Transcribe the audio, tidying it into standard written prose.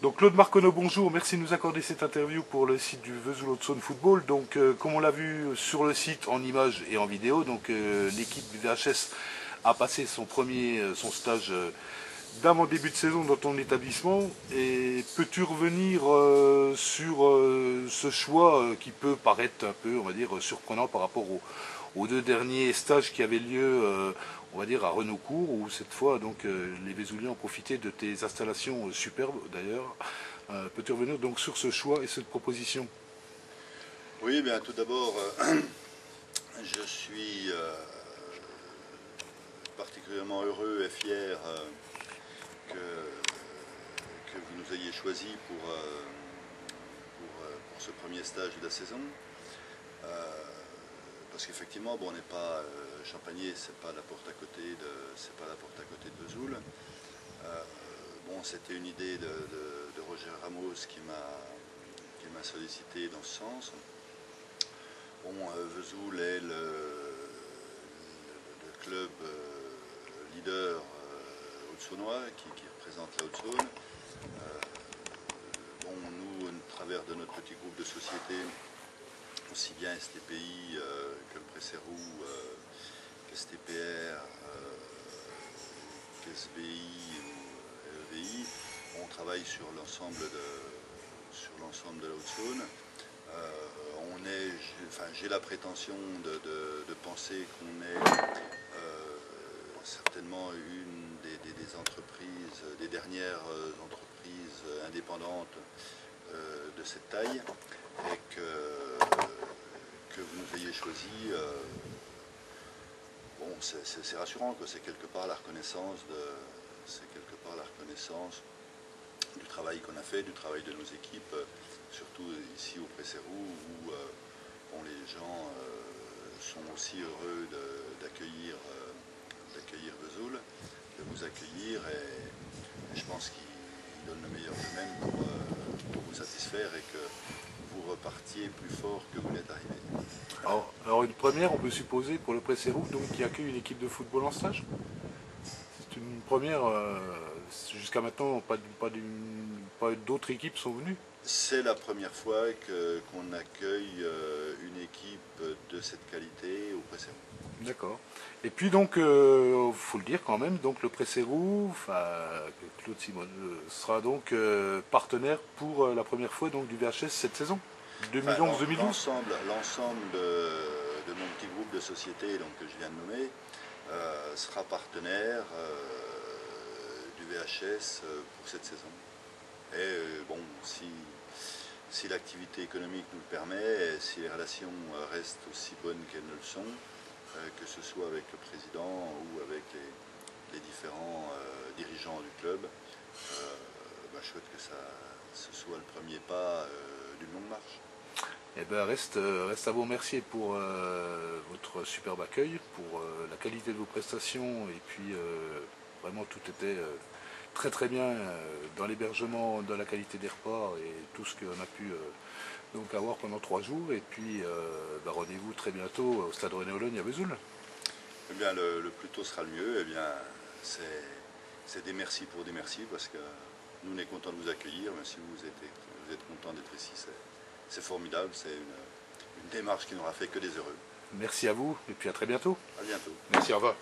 Donc Claude Marconneau, bonjour, merci de nous accorder cette interview pour le site du Vesoul Haute-Saône Football. Donc comme on l'a vu sur le site en images et en vidéo, donc l'équipe du VHS a passé son stage d'avant début de saison dans ton établissement. Et peux-tu revenir sur ce choix qui peut paraître un peu, on va dire, surprenant par rapport aux deux derniers stages qui avaient lieu, on va dire, à Renaucourt, où cette fois, donc, les Vésouliens ont profité de tes installations superbes, d'ailleurs. Peux-tu revenir donc sur ce choix et cette proposition? Oui, eh bien tout d'abord, je suis particulièrement heureux et fier que vous nous ayez choisis pour ce premier stage de la saison. Parce qu'effectivement, bon, on n'est pas Champagné, c'est pas la porte à côté de Vesoul. Bon, c'était une idée de Roger Ramos qui m'a sollicité dans ce sens. Bon, Vesoul est le club leader haute-saônois qui représente la Haute-Saône. Bon, nous, au travers de notre petit groupe de sociétés, aussi bien STPI que le Pressérou, qu'STPR, qu'SBI ou EVI, on travaille sur l'ensemble de la Haute-Saône. J'ai la prétention de penser qu'on est certainement une des entreprises, des dernières entreprises indépendantes de cette taille, et que vous nous ayez choisi, bon, c'est rassurant, que c'est quelque part la reconnaissance du travail qu'on a fait, du travail de nos équipes, surtout ici au Pressérou, où bon, les gens sont aussi heureux d'accueillir Vesoul, de vous accueillir, et je pense qu'ils donnent le meilleur d'eux-mêmes pour vous satisfaire et que vous repartiez plus fort que vous n'êtes arrivé. Alors une première, on peut supposer, pour le Pressérou, donc qui accueille une équipe de football en stage. C'est une première, jusqu'à maintenant, pas d'autres équipes sont venues. C'est la première fois qu'on accueille une équipe de cette qualité au Pressérou. D'accord. Et puis donc, faut le dire quand même, donc le Pressérou, Claude Simon, sera donc partenaire pour la première fois donc du VHS cette saison, 2011-2012. L'ensemble de mon petit groupe de sociétés donc, que je viens de nommer sera partenaire du VHS pour cette saison. Et bon, si l'activité économique nous le permet, et si les relations restent aussi bonnes qu'elles ne le sont, que ce soit avec le président ou avec les différents dirigeants du club, je souhaite que ce soit le premier pas d'une longue marche. Eh bien, reste à vous remercier pour votre superbe accueil, pour la qualité de vos prestations, et puis vraiment tout était très très bien dans l'hébergement, dans la qualité des repas et tout ce qu'on a pu donc avoir pendant 3 jours. Et puis rendez-vous très bientôt au stade René Ologne à Vesoul. Eh bien, le plus tôt sera le mieux. Eh bien, c'est des merci pour des merci, parce que nous, on est contents de vous accueillir, même si vous êtes contents d'être ici. C'est formidable, c'est une démarche qui n'aura fait que des heureux. Merci à vous et puis à très bientôt. À bientôt. Merci, au revoir.